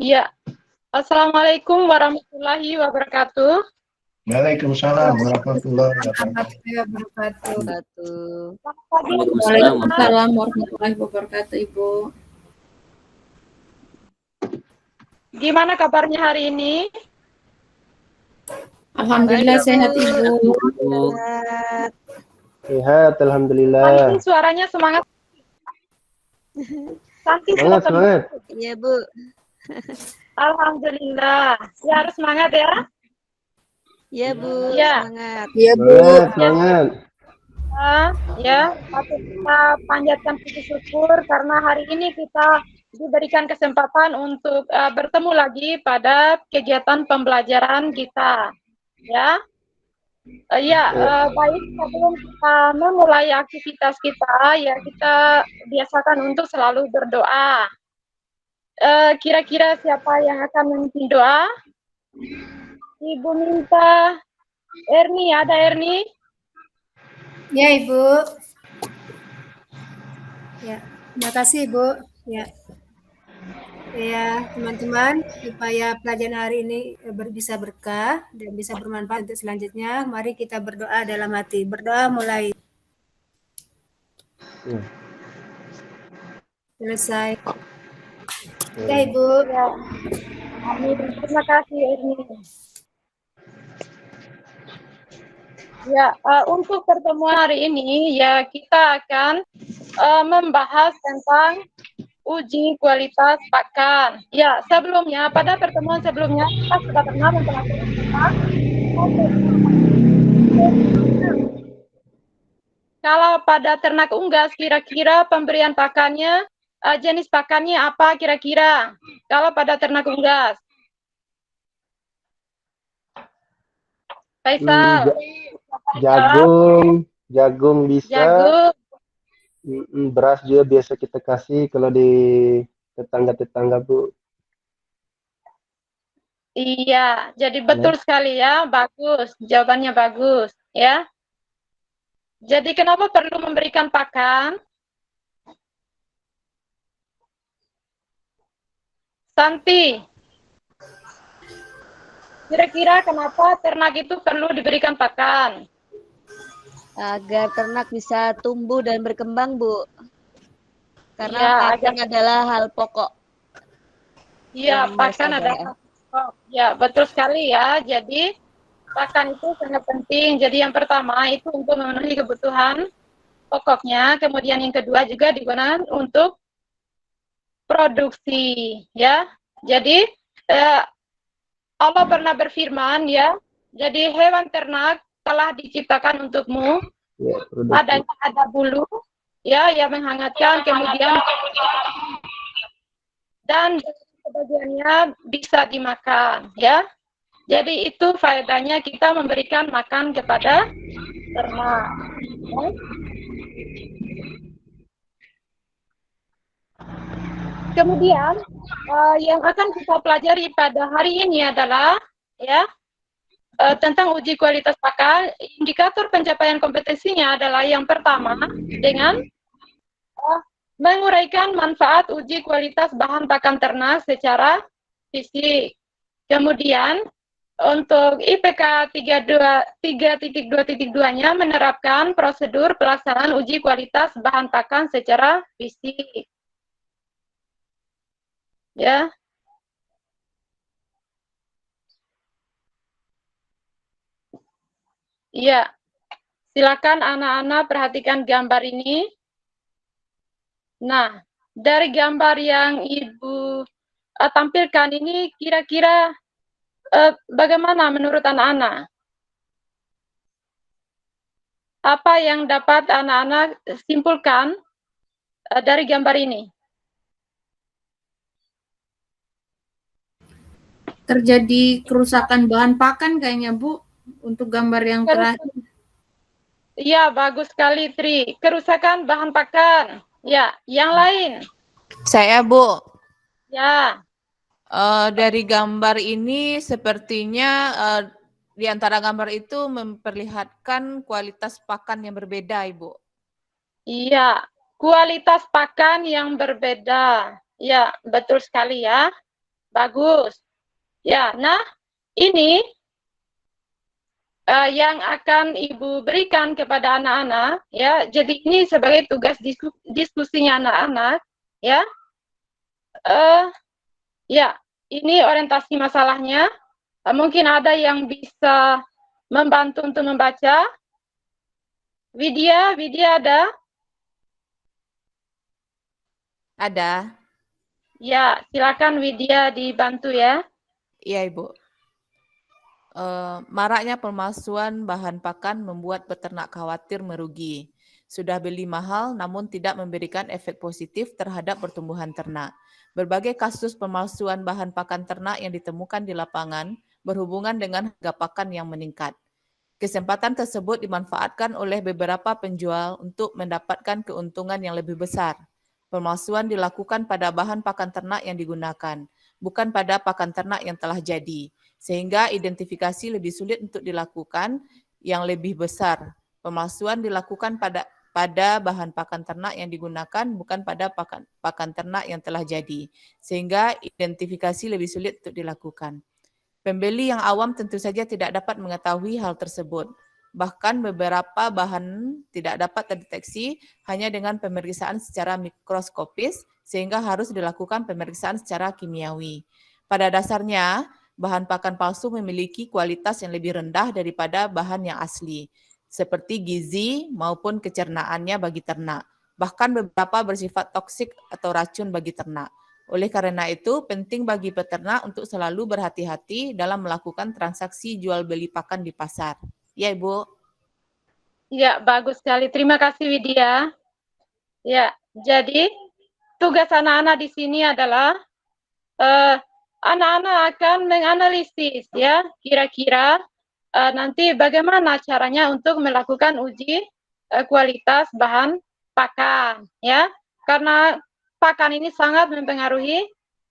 Iya. Assalamualaikum warahmatullahi wabarakatuh. Waalaikumsalam warahmatullahi wabarakatuh. Waalaikumsalam warahmatullahi wabarakatuh, Ibu. Gimana kabarnya hari ini? Alhamdulillah sehat, Ibu. Sehat, alhamdulillah. Ini suaranya semangat. Semangat. Iya, Bu. Alhamdulillah. Ya, harus semangat ya. Iya, Bu. Ya. Semangat. Iya, Bu. Semangat. Ya, patut kita panjatkan puji syukur karena hari ini kita diberikan kesempatan untuk bertemu lagi pada kegiatan pembelajaran kita. Ya. Baik, sebelum kita memulai aktivitas kita, ya kita biasakan untuk selalu berdoa. Kira-kira siapa yang akan memimpin doa? Ibu minta Erni, ada Erni? Ya, Ibu. Ya, terima kasih, Ibu. Ya. Ya, teman-teman, supaya pelajaran hari ini bisa berkah dan bisa bermanfaat untuk selanjutnya, mari kita berdoa dalam hati. Berdoa mulai. Selesai. Ya, Ibu. Ya. Amin. Terima kasih, Erni. Ya, untuk pertemuan hari ini, ya kita akan membahas tentang uji kualitas pakan. Ya, sebelumnya, pada pertemuan sebelumnya, kita sudah pernah mempelajari tentang kalau pada ternak unggas, kira-kira pemberian pakannya, jenis pakannya apa kira-kira? Kalau pada ternak unggas. Faisal. Jagung bisa. Jagung. Beras juga biasa kita kasih kalau di tetangga-tetangga, Bu. Iya, jadi betul sekali ya, bagus. Jawabannya bagus, ya. Jadi kenapa perlu memberikan pakan? Santi, kira-kira kenapa ternak itu perlu diberikan pakan? Agar ternak bisa tumbuh dan berkembang, Bu. Karena Ya, pakan adalah hal pokok. Iya, pakan adalah hal pokok. Ya, betul sekali ya. Jadi, pakan itu sangat penting. Jadi, yang pertama itu untuk memenuhi kebutuhan pokoknya. Kemudian yang kedua juga digunakan untuk produksi, ya. Jadi, Allah pernah berfirman, ya. Jadi, hewan ternak telah diciptakan untukmu, ada bulu, ya, yang menghangatkan, kemudian dan sebagiannya bisa dimakan, ya. Jadi itu faedahnya kita memberikan makan kepada ternak. Ya. Kemudian yang akan kita pelajari pada hari ini adalah, ya. Tentang uji kualitas pakan, indikator pencapaian kompetensinya adalah yang pertama dengan menguraikan manfaat uji kualitas bahan pakan ternak secara fisik. Kemudian untuk IPK 3.2.2-nya menerapkan prosedur pelaksanaan uji kualitas bahan pakan secara fisik. Ya. Iya, silakan anak-anak perhatikan gambar ini. Nah, dari gambar yang Ibu tampilkan ini, kira-kira bagaimana menurut anak-anak? Apa yang dapat anak-anak simpulkan dari gambar ini? Terjadi kerusakan bahan pakan kayaknya, Bu. Untuk gambar yang terakhir. Iya, bagus sekali, Tri. Kerusakan bahan pakan. Ya, yang lain. Saya, Bu. Ya. Dari gambar ini sepertinya di antara gambar itu memperlihatkan kualitas pakan yang berbeda, Ibu. Iya, kualitas pakan yang berbeda. Ya, betul sekali ya. Bagus. Ya, nah ini yang akan Ibu berikan kepada anak-anak, ya. Jadi ini sebagai tugas diskusinya anak-anak, ya. Ya, ini orientasi masalahnya. Mungkin ada yang bisa membantu untuk membaca. Widya ada? Ada. Ya, silakan Widya dibantu ya. Iya, Ibu. Maraknya pemalsuan bahan pakan membuat peternak khawatir merugi. Sudah beli mahal namun tidak memberikan efek positif terhadap pertumbuhan ternak. Berbagai kasus pemalsuan bahan pakan ternak yang ditemukan di lapangan berhubungan dengan harga pakan yang meningkat. Kesempatan tersebut dimanfaatkan oleh beberapa penjual untuk mendapatkan keuntungan yang lebih besar. Pemalsuan dilakukan pada bahan pakan ternak yang digunakan, bukan pada pakan ternak yang telah jadi, sehingga identifikasi lebih sulit untuk dilakukan yang lebih besar. Pemalsuan dilakukan pada bahan pakan ternak yang digunakan, bukan pada pakan ternak yang telah jadi, sehingga identifikasi lebih sulit untuk dilakukan. Pembeli yang awam tentu saja tidak dapat mengetahui hal tersebut. Bahkan beberapa bahan tidak dapat terdeteksi hanya dengan pemeriksaan secara mikroskopis, sehingga harus dilakukan pemeriksaan secara kimiawi. Pada dasarnya, bahan pakan palsu memiliki kualitas yang lebih rendah daripada bahan yang asli, seperti gizi maupun kecernaannya bagi ternak. Bahkan beberapa bersifat toksik atau racun bagi ternak. Oleh karena itu, penting bagi peternak untuk selalu berhati-hati dalam melakukan transaksi jual beli pakan di pasar. Ya, Ibu. Ya, bagus sekali. Terima kasih, Widya. Ya, jadi tugas anak-anak di sini adalah anak-anak akan menganalisis, ya, kira-kira nanti bagaimana caranya untuk melakukan uji kualitas bahan pakan, ya, karena pakan ini sangat mempengaruhi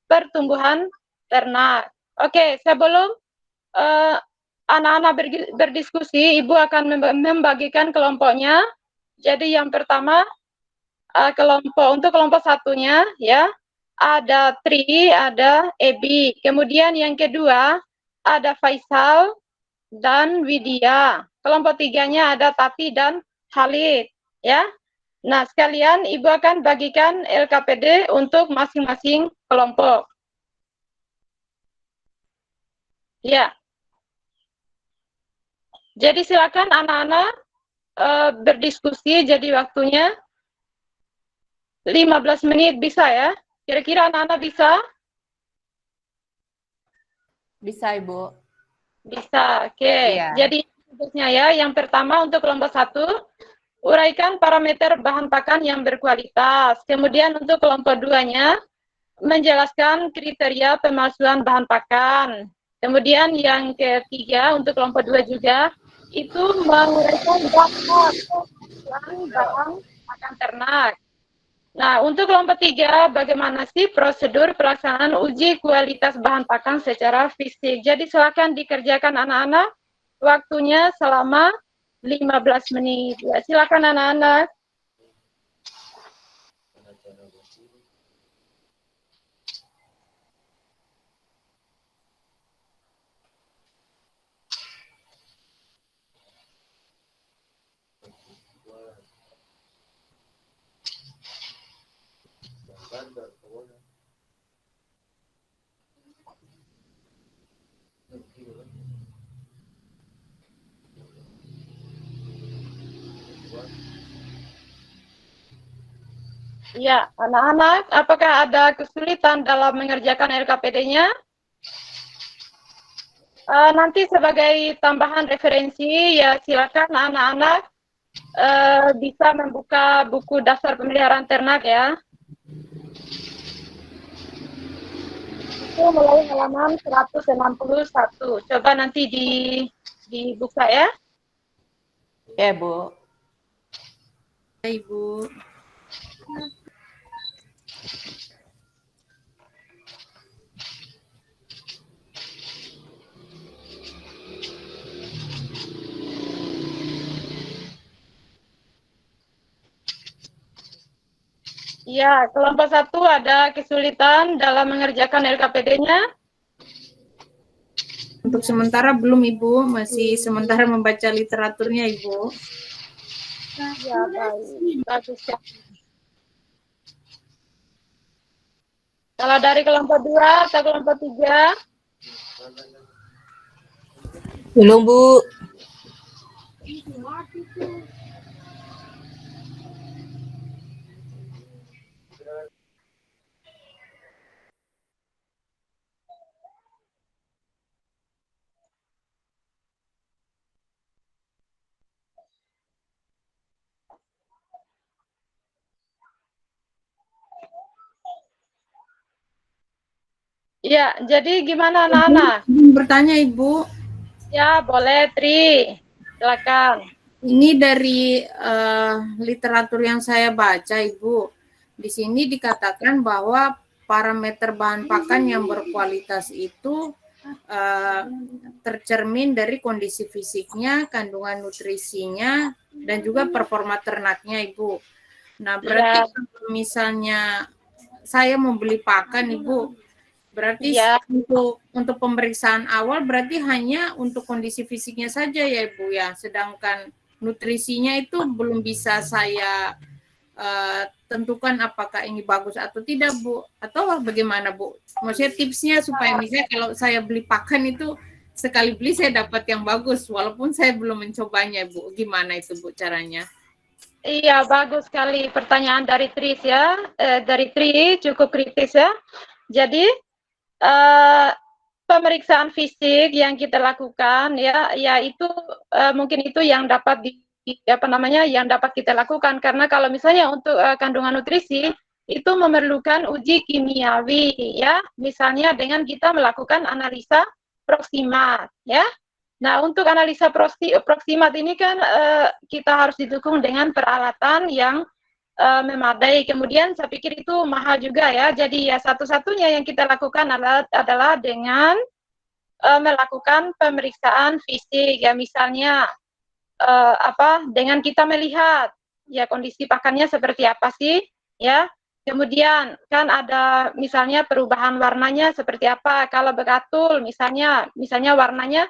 pertumbuhan ternak. Oke, sebelum anak-anak berdiskusi, Ibu akan membagikan kelompoknya. Jadi yang pertama, untuk kelompok satunya, ya, ada Tri, ada Ebi. Kemudian yang kedua, ada Faisal dan Widya. Kelompok tiganya ada Tati dan Khalid, ya. Nah, sekalian Ibu akan bagikan LKPD untuk masing-masing kelompok. Ya. Jadi silakan anak-anak berdiskusi, jadi waktunya 15 menit bisa ya? Kira-kira anak-anak bisa? Bisa, Ibu. Bisa, oke. Iya. Jadi tugasnya ya, yang pertama untuk kelompok 1, uraikan parameter bahan pakan yang berkualitas. Kemudian untuk kelompok 2-nya, menjelaskan kriteria pemalsuan bahan pakan. Kemudian yang ketiga, untuk kelompok 2 juga, itu menguraikan data pemalsuan bahan pakan ternak. Nah, untuk kelompok 3, bagaimana sih prosedur pelaksanaan uji kualitas bahan pakan secara fisik. Jadi silakan dikerjakan anak-anak, waktunya selama 15 menit. Ya, silakan anak-anak. Ya, anak-anak, apakah ada kesulitan dalam mengerjakan LKPD-nya? Nanti sebagai tambahan referensi, ya silakan anak-anak bisa membuka buku dasar pemeliharaan ternak ya. Itu mulai halaman 161. Coba nanti dibuka ya. Ya, Bu. Ya, Ibu. Ya, kelompok 1 ada kesulitan dalam mengerjakan LKPD-nya. Untuk sementara belum Ibu, masih sementara membaca literaturnya Ibu. Ya, baik. Bagus ya. Kalau dari kelompok 2 atau kelompok 3? Belum, Bu. Ya, jadi gimana anak-anak? Bertanya Ibu, Ya, boleh Tri. Silakan. ini dari literatur yang saya baca Ibu. Di sini dikatakan bahwa parameter bahan pakan yang berkualitas itu tercermin dari kondisi fisiknya, kandungan nutrisinya, dan juga performa ternaknya Ibu. Nah, berarti Ya. kalau misalnya saya mau beli pakan Ibu, berarti Ya. untuk pemeriksaan awal berarti hanya untuk kondisi fisiknya saja ya Ibu ya, sedangkan nutrisinya itu belum bisa saya tentukan apakah ini bagus atau tidak Bu, atau bagaimana Bu? Maksudnya tipsnya supaya misalnya kalau saya beli pakan itu sekali beli saya dapat yang bagus walaupun saya belum mencobanya Bu, gimana itu Bu caranya? Iya, bagus sekali pertanyaan dari Tris ya. Dari Tri cukup kritis ya. Jadi pemeriksaan fisik yang kita lakukan ya, itu mungkin itu yang dapat yang dapat kita lakukan, karena kalau misalnya untuk kandungan nutrisi itu memerlukan uji kimiawi ya, misalnya dengan kita melakukan analisa proksimat ya. Nah, untuk analisa proksimat ini kan kita harus didukung dengan peralatan yang memadai. Kemudian saya pikir itu mahal juga ya. Jadi ya satu-satunya yang kita lakukan adalah dengan melakukan pemeriksaan fisik ya, misalnya dengan kita melihat ya kondisi pakannya seperti apa sih ya. Kemudian kan ada misalnya perubahan warnanya seperti apa. Kalau bekatul misalnya warnanya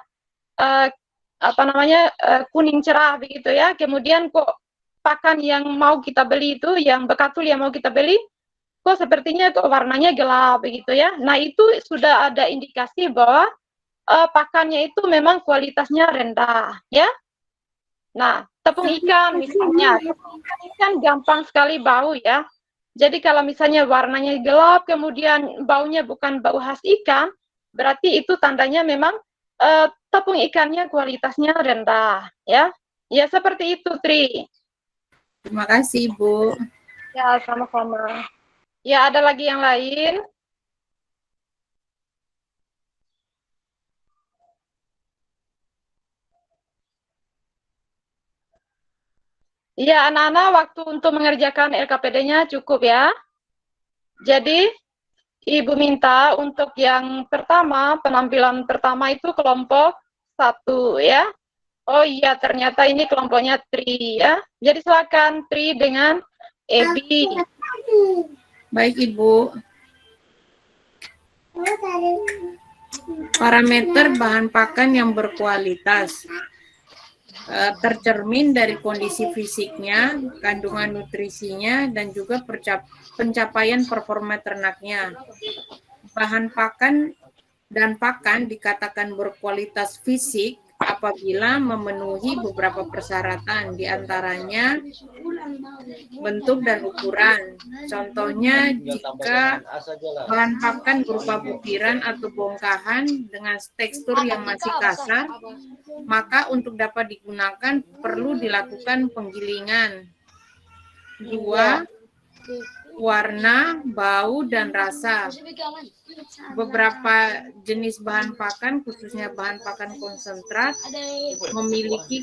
kuning cerah begitu ya. Kemudian kok pakan yang mau kita beli itu, yang bekatul yang mau kita beli, kok sepertinya kok warnanya gelap begitu ya. Nah, itu sudah ada indikasi bahwa pakannya itu memang kualitasnya rendah ya. Nah, tepung ikan misalnya, tepung ikan ini kan gampang sekali bau ya. Jadi kalau misalnya warnanya gelap, kemudian baunya bukan bau khas ikan, berarti itu tandanya memang tepung ikannya kualitasnya rendah ya. Ya seperti itu Tri. Terima kasih Bu. Ya, sama-sama. Ya, ada lagi yang lain? Iya, anak-anak waktu untuk mengerjakan LKPD-nya cukup ya. Jadi, Ibu minta untuk yang pertama, penampilan pertama itu kelompok 1 ya. Oh iya, ternyata ini kelompoknya Tri ya. Jadi silakan Tri dengan Ebi. Baik Ibu. Parameter bahan pakan yang berkualitas tercermin dari kondisi fisiknya, kandungan nutrisinya, dan juga pencapaian performa ternaknya. Bahan pakan dan pakan dikatakan berkualitas fisik apabila memenuhi beberapa persyaratan, diantaranya bentuk dan ukuran. Contohnya, jika bahan pakan berupa butiran atau bongkahan dengan tekstur yang masih kasar, maka untuk dapat digunakan perlu dilakukan penggilingan. 2. Warna, bau, dan rasa. Beberapa jenis bahan pakan, khususnya bahan pakan konsentrat, memiliki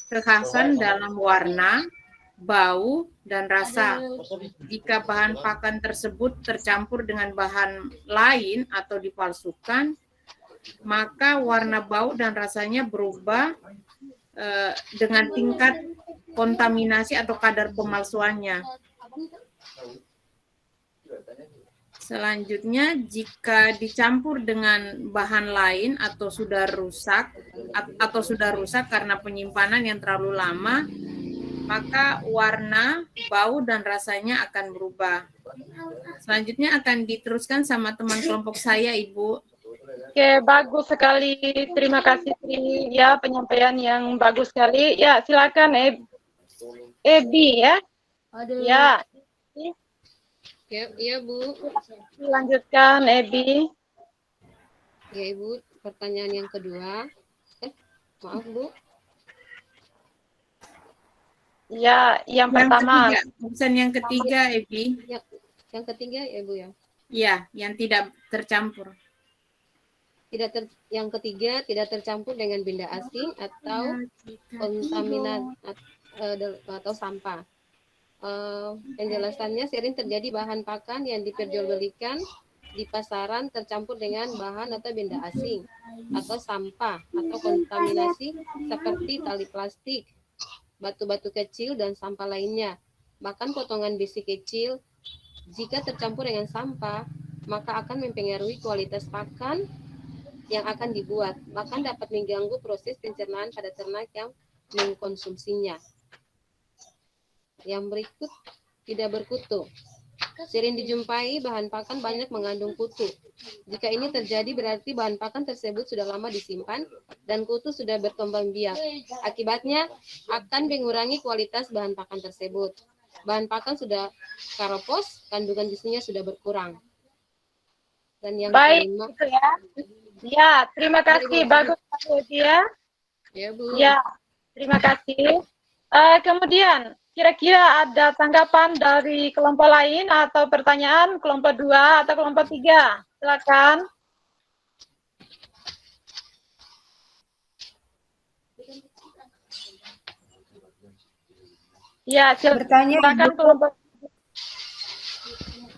kekhasan dalam warna, bau, dan rasa. Jika bahan pakan tersebut tercampur dengan bahan lain atau dipalsukan, maka warna, bau, dan rasanya berubah dengan tingkat kontaminasi atau kadar pemalsuannya. Selanjutnya, jika dicampur dengan bahan lain atau sudah rusak karena penyimpanan yang terlalu lama, maka warna, bau, dan rasanya akan berubah. Selanjutnya akan diteruskan sama teman kelompok saya, Ibu. Oke, bagus sekali. Terima kasih Tri, ya, penyampaian yang bagus sekali. Ya, silakan Ebi ya. Ya. Iya, Bu. Lanjutkan Ebi. Ya, Ibu, pertanyaan yang kedua. Maaf, Bu. Ya, yang pertama. Opsi yang ketiga, Ebi. Yang ketiga ya, Bu ya. Ya, yang tidak tercampur. Yang ketiga tidak tercampur dengan benda asing atau kontaminan atau sampah. Penjelasannya sering terjadi bahan pakan yang diperjualbelikan di pasaran tercampur dengan bahan atau benda asing atau sampah atau kontaminasi seperti tali plastik, batu-batu kecil dan sampah lainnya. Bahkan potongan besi kecil jika tercampur dengan sampah maka akan mempengaruhi kualitas pakan yang akan dibuat, bahkan dapat mengganggu proses pencernaan pada ternak yang mengkonsumsinya. Yang berikut, tidak berkutu. Sering dijumpai bahan pakan banyak mengandung kutu. Jika ini terjadi berarti bahan pakan tersebut sudah lama disimpan dan kutu sudah berkembang biak. Akibatnya akan mengurangi kualitas bahan pakan tersebut. Bahan pakan sudah keropos, kandungan gizinya sudah berkurang. Dan yang kelima, itu ya. Ya, terima kasih. Bagus ya. Ya, Bu. Ya, terima kasih. Kemudian, kira-kira ada tanggapan dari kelompok lain atau pertanyaan kelompok 2 atau kelompok 3? Silakan. Ya, silakan kelompok.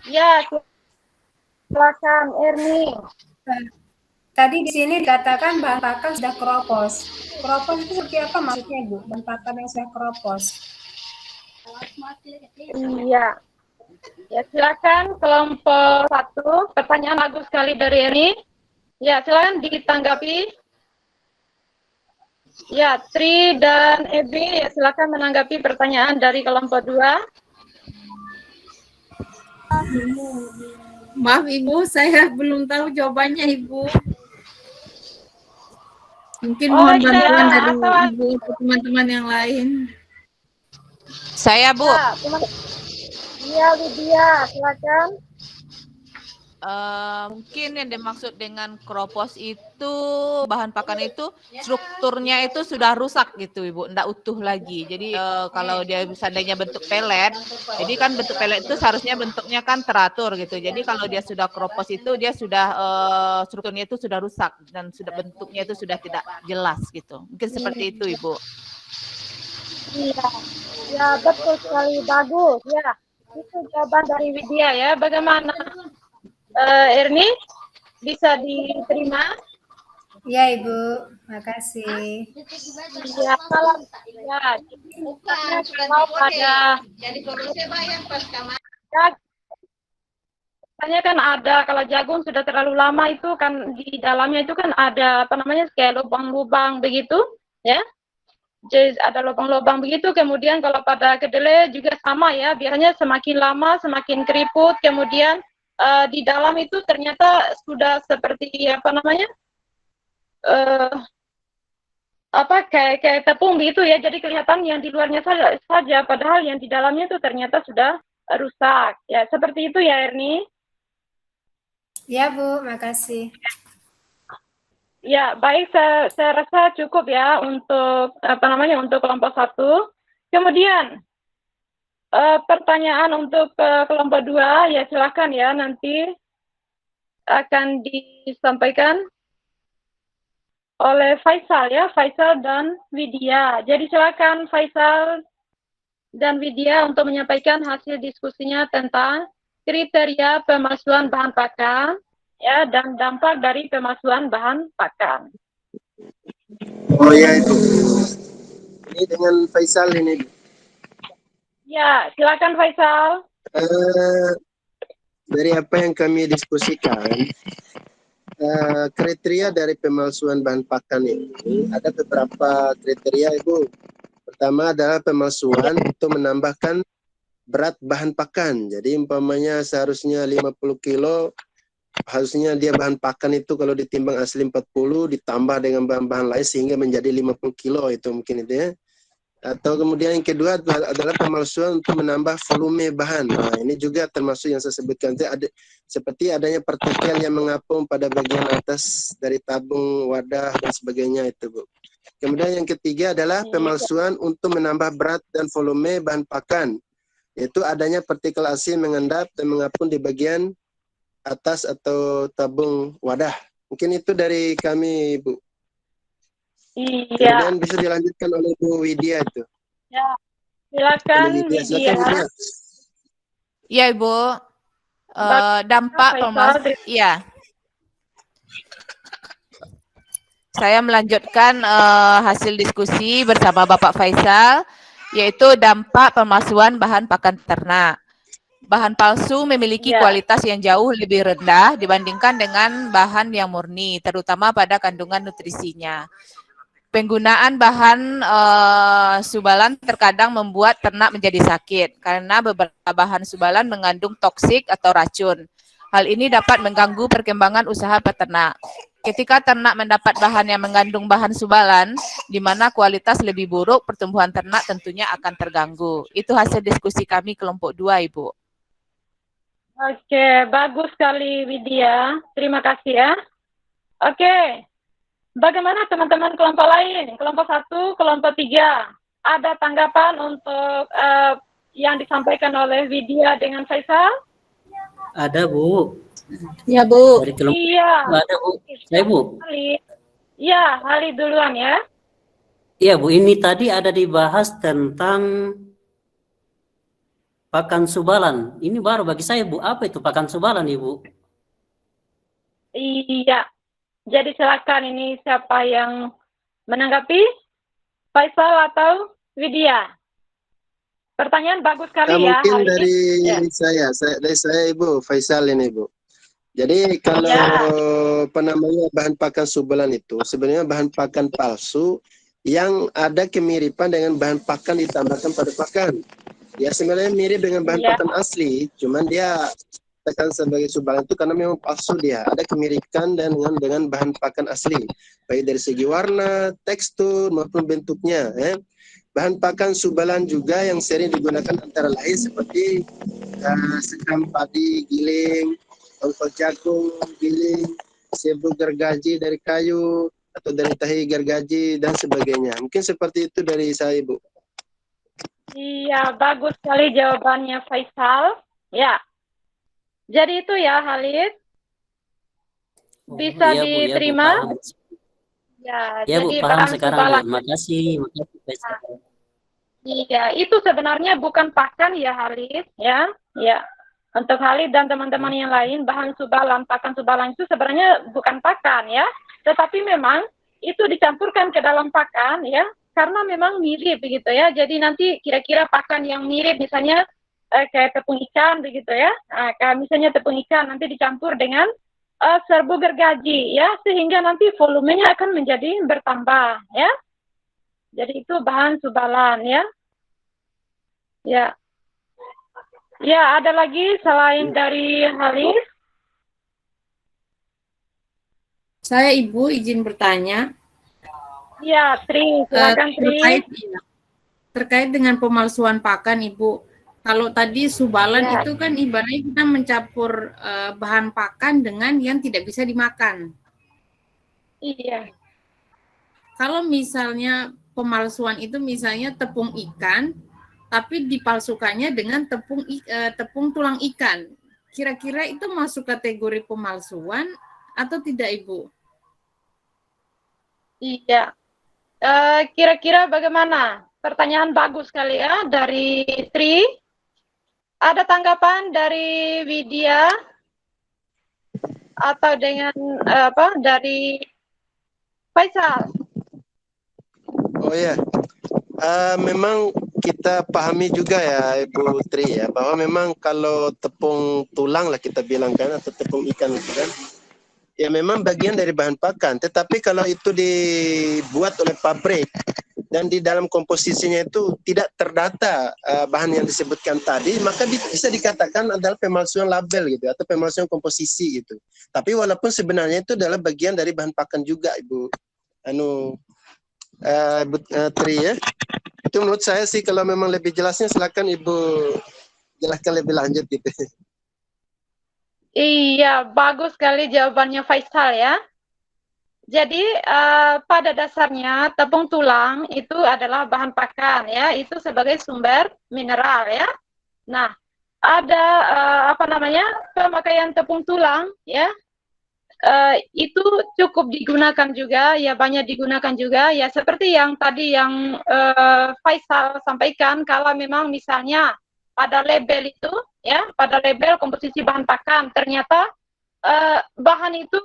Ya, silakan Erni. Tadi di sini dikatakan bahan pakan sudah keropos. Keropos itu seperti apa maksudnya, Bu? Bahan pakan yang sudah keropos. Iya. Ya, silakan kelompok 1. Pertanyaan bagus sekali dari Erni. Ya, silakan ditanggapi. Ya, Tri dan Ebi, ya, silakan menanggapi pertanyaan dari kelompok 2. Maaf Ibu, saya belum tahu jawabannya Ibu. Mungkin mohon bantuan dari Ibu untuk teman-teman yang lain. Saya, Bu. Iya, Lydia, silakan. Mungkin yang dimaksud dengan keropos itu bahan pakan itu strukturnya itu sudah rusak gitu Ibu, enggak utuh lagi. Jadi kalau dia seandainya bentuk pelet, jadi kan bentuk pelet itu seharusnya bentuknya kan teratur gitu. Jadi kalau dia sudah keropos itu dia sudah strukturnya itu sudah rusak dan sudah bentuknya itu sudah tidak jelas gitu. Mungkin seperti itu Ibu. Iya, ya betul sekali, bagus ya. Itu jawaban dari Widya ya. Bagaimana? Erni, bisa diterima? Ya, Ibu. Makasih. Ya, kalau ya, kalau pada tanya kan ada kalau jagung sudah terlalu lama itu kan di dalamnya itu kan ada apa namanya kayak lubang-lubang begitu, ya. Jadi ada lubang-lubang begitu. Kemudian kalau pada kedelai juga sama ya. Biasanya semakin lama semakin keriput. Kemudian di dalam itu ternyata sudah seperti apa namanya kayak tepung gitu ya, jadi kelihatan yang di luarnya saja padahal yang di dalamnya itu ternyata sudah rusak ya. Seperti itu ya Erni. Ya Bu, makasih. Ya baik, saya rasa cukup ya untuk apa namanya untuk kelompok 1. Kemudian pertanyaan untuk kelompok 2 ya, silakan ya, nanti akan disampaikan oleh Faisal ya, Faisal dan Widya. Jadi silakan Faisal dan Widya untuk menyampaikan hasil diskusinya tentang kriteria pemalsuan bahan pakan ya dan dampak dari pemalsuan bahan pakan. Oh ya itu. Ini dengan Faisal ini. Ya, silakan Faisal. dari apa yang kami diskusikan, kriteria dari pemalsuan bahan pakan ini ada beberapa kriteria, Ibu. Pertama adalah pemalsuan untuk menambahkan berat bahan pakan. Jadi umpamanya seharusnya 50 kilo, harusnya dia bahan pakan itu kalau ditimbang asli 40 ditambah dengan bahan-bahan lain sehingga menjadi 50 kilo, itu mungkin itu ya. Atau kemudian yang kedua adalah pemalsuan untuk menambah volume bahan. Nah, ini juga termasuk yang saya sebutkan tadi, seperti adanya partikel yang mengapung pada bagian atas dari tabung, wadah dan sebagainya itu, Bu. Kemudian yang ketiga adalah pemalsuan untuk menambah berat dan volume bahan pakan, yaitu adanya partikel asin mengendap dan mengapung di bagian atas atau tabung wadah. Mungkin itu dari kami, Bu. Iya. Kemudian bisa dilanjutkan oleh Bu Widya itu. Ya, silakan Widya. Widya. Iya, Ibu. Dampak pemalsuan. Iya. Saya melanjutkan hasil diskusi bersama Bapak Faisal, yaitu dampak pemalsuan bahan pakan ternak. Bahan palsu memiliki kualitas yang jauh lebih rendah dibandingkan dengan bahan yang murni, terutama pada kandungan nutrisinya. Penggunaan bahan subalan terkadang membuat ternak menjadi sakit karena beberapa bahan subalan mengandung toksik atau racun. Hal ini dapat mengganggu perkembangan usaha peternak. Ketika ternak mendapat bahan yang mengandung bahan subalan, di mana kualitas lebih buruk, pertumbuhan ternak tentunya akan terganggu. Itu hasil diskusi kami kelompok 2, Ibu. Oke, bagus sekali Widya. Terima kasih ya. Oke. Bagaimana teman-teman kelompok lain? Kelompok 1, kelompok 3. Ada tanggapan untuk yang disampaikan oleh Widya dengan Faisal? Ada, Bu. Ya, Bu. Dari kelompok Iya. ada, Bu. Saya, Bu. Iya, Hali duluan ya. Iya, Bu. Ini tadi ada dibahas tentang pakan subalan. Ini baru bagi saya, Bu. Apa itu pakan subalan, Ibu? Iya. Jadi silakan, ini siapa yang menanggapi? Faisal atau Widya? Pertanyaan bagus sekali ya. Mungkin dari saya Ibu, Faisal ini, Bu. Jadi kalau namanya bahan pakan subalan itu sebenarnya bahan pakan palsu yang ada kemiripan dengan bahan pakan ditambahkan pada pakan. Ya sebenarnya mirip dengan bahan pakan asli, cuman dia katakan sebagai subalan itu karena memang palsu dia. Ada kemiripan dengan bahan pakan asli, baik dari segi warna, tekstur maupun bentuknya. Bahan pakan subalan juga yang sering digunakan antara lain seperti sekam padi giling, tongkol jagung giling, serbuk gergaji dari kayu atau dari tahi gergaji dan sebagainya. Mungkin seperti itu dari saya, Bu. Iya, bagus sekali jawabannya Faisal. Ya. Jadi itu ya, Halid. Bisa diterima? Ya, Bu, paham sekarang, Bu. Makasih Faisal. Iya, itu sebenarnya bukan pakan ya, Halid, ya. Ya. Untuk Halid dan teman-teman yang lain, bahan subalan, pakan subalan itu sebenarnya bukan pakan ya, tetapi memang itu dicampurkan ke dalam pakan ya, karena memang mirip begitu ya. Jadi nanti kira-kira pakan yang mirip misalnya kayak tepung ikan begitu ya. Kayak misalnya tepung ikan nanti dicampur dengan serbuk gergaji ya, sehingga nanti volumenya akan menjadi bertambah ya. Jadi itu bahan subalan ya. Ya. Ya, ada lagi selain dari Halid? Saya Ibu izin bertanya. Ya, Tri, silakan Tri. Terkait dengan pemalsuan pakan, Ibu. Kalau tadi subalan itu kan ibaratnya kita mencampur bahan pakan dengan yang tidak bisa dimakan. Iya. Kalau misalnya pemalsuan itu misalnya tepung ikan, tapi dipalsukannya dengan tepung tulang ikan. Kira-kira itu masuk kategori pemalsuan atau tidak, Ibu? Iya. Kira-kira bagaimana? Pertanyaan bagus sekali ya dari Tri. Ada tanggapan dari Widya atau dengan dari Faisal? Oh ya, memang kita pahami juga ya Ibu Tri ya, bahwa memang kalau tepung tulang lah kita bilang kan, atau tepung ikan itu kan, ya memang bagian dari bahan pakan. Tetapi kalau itu dibuat oleh pabrik dan di dalam komposisinya itu tidak terdata bahan yang disebutkan tadi, maka bisa dikatakan adalah pemalsuan label gitu, atau pemalsuan komposisi gitu. Tapi walaupun sebenarnya itu adalah bagian dari bahan pakan juga Ibu Tri ya. Itu menurut saya sih, kalau memang lebih jelasnya silakan Ibu jelaskan lebih lanjut gitu. Iya, bagus sekali jawabannya Faisal ya. Jadi pada dasarnya tepung tulang itu adalah bahan pakan ya, itu sebagai sumber mineral ya. Nah, ada pemakaian tepung tulang ya. Itu cukup digunakan juga ya, banyak digunakan juga ya, seperti yang tadi yang Faisal sampaikan, kalau memang misalnya pada label itu ya, pada label komposisi bahan pakan ternyata bahan itu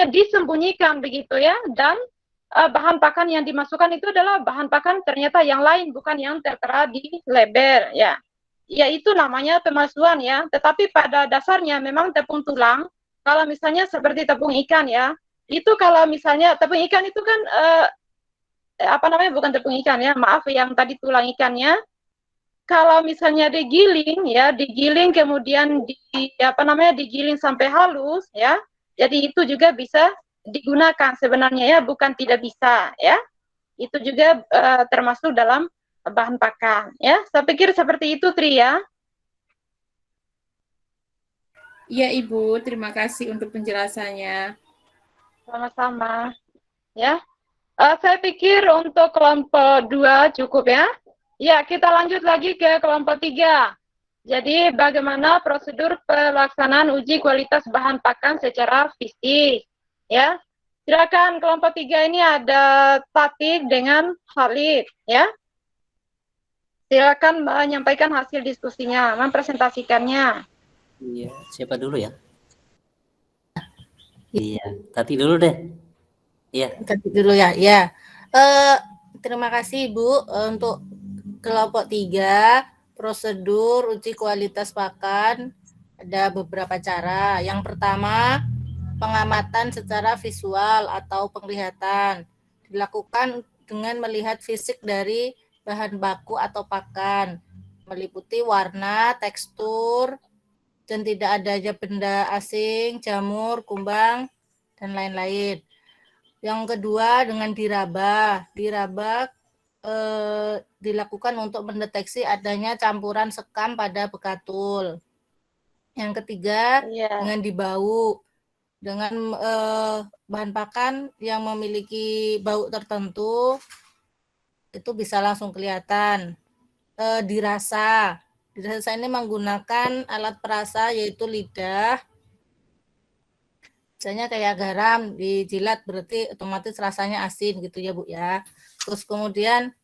disembunyikan begitu ya, dan bahan pakan yang dimasukkan itu adalah bahan pakan ternyata yang lain, bukan yang tertera di label ya. Ya itu namanya pemalsuan ya. Tetapi pada dasarnya memang tepung tulang, kalau misalnya seperti tepung ikan ya, itu kalau misalnya tepung ikan itu kan bukan tepung ikan ya, maaf, yang tadi tulang ikannya, kalau misalnya digiling ya, digiling kemudian digiling sampai halus ya, jadi itu juga bisa digunakan sebenarnya ya, bukan tidak bisa ya. Itu juga termasuk dalam bahan pakan ya. Saya pikir seperti itu Tri ya. Iya Ibu, terima kasih untuk penjelasannya. Sama-sama ya. Saya pikir untuk kelompok 2 cukup ya. Ya, kita lanjut lagi ke kelompok 3. Jadi bagaimana prosedur pelaksanaan uji kualitas bahan pakan secara fisik ya. Silakan kelompok 3 ini ada Tati dengan Khalid ya. Silakan menyampaikan hasil diskusinya, mempresentasikannya. Iya, siapa dulu ya? Iya, Tati dulu deh. Iya. Tati dulu ya. Ya. Terima kasih Ibu untuk kelompok 3 prosedur uji kualitas pakan. Ada beberapa cara. Yang pertama, pengamatan secara visual atau penglihatan. Dilakukan dengan melihat fisik dari bahan baku atau pakan, meliputi warna, tekstur, dan tidak adanya benda asing, jamur, kumbang, dan lain-lain. Yang kedua, dengan diraba. Diraba dilakukan untuk mendeteksi adanya campuran sekam pada bekatul. Yang ketiga, dengan dibau. Dengan bahan pakan yang memiliki bau tertentu, itu bisa langsung kelihatan. Dirasa. Dirasa ini menggunakan alat perasa yaitu lidah. Misalnya kayak garam dijilat berarti otomatis rasanya asin gitu ya Bu ya. Terus kemudian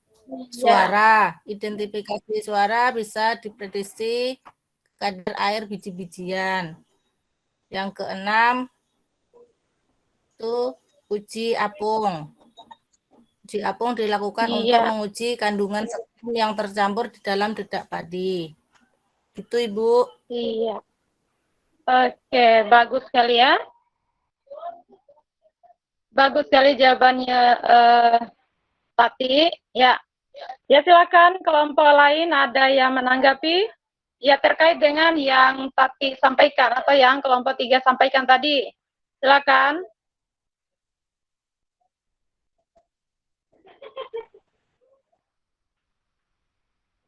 suara, identifikasi suara bisa diprediksi kadar air biji-bijian. Yang keenam itu uji apung. Uji apung dilakukan untuk menguji kandungan sekam yang tercampur di dalam dedak padi. Itu Ibu. Iya. Oke, bagus sekali ya. Bagus sekali jawabannya Tati. Ya. Ya silakan kelompok lain ada yang menanggapi ya terkait dengan yang Tati sampaikan atau yang kelompok 3 sampaikan tadi. Silakan.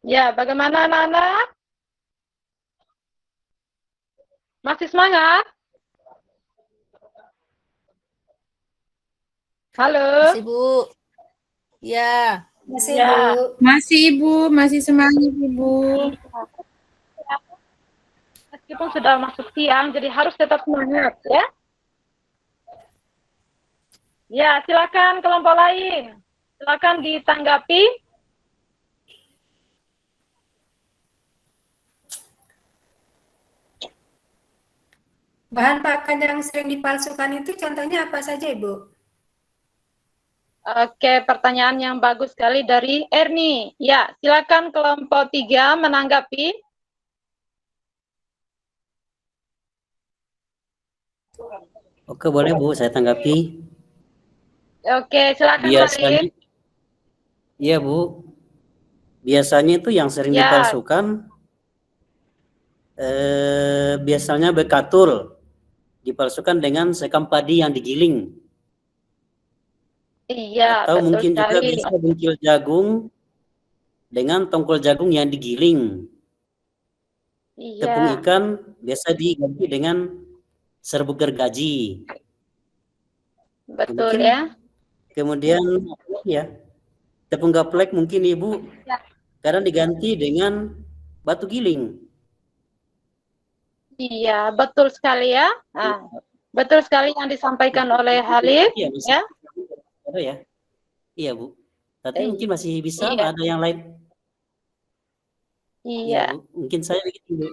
Ya, bagaimana anak-anak? Masih semangat? Halo? Masih Bu. Ya. Masih Ya. Bu. Masih Ibu, masih semangat Ibu. Meskipun sudah masuk siang, jadi harus tetap semangat ya. Ya, silakan kelompok lain. Silakan ditanggapi. Bahan pakan yang sering dipalsukan itu contohnya apa saja Ibu? Oke, pertanyaan yang bagus sekali dari Erni. Ya, silakan kelompok 3 menanggapi. Oke, boleh Bu, saya tanggapi. Oke, silakan Biasanya, Halid. iya Bu, biasanya itu yang sering Ya. dipalsukan biasanya bekatul, dipalsukan dengan sekam padi yang digiling. Iya, Atau betul mungkin juga sekali. bisa bungkil jagung dengan tongkol jagung yang digiling. Tepung Iya, ikan biasa diganti dengan serbuk gergaji. betul Mungkin ya. kemudian ya, tepung gaplek mungkin Ibu Ya. kadang diganti dengan batu giling. Iya, betul sekali ya. Nah, betul sekali yang disampaikan oleh Halid. Iya, Ya. ada ya. Iya Bu. Tapi mungkin masih bisa Iya. ada yang lain. Iya Iya. Bu. Mungkin saya begitu Bu.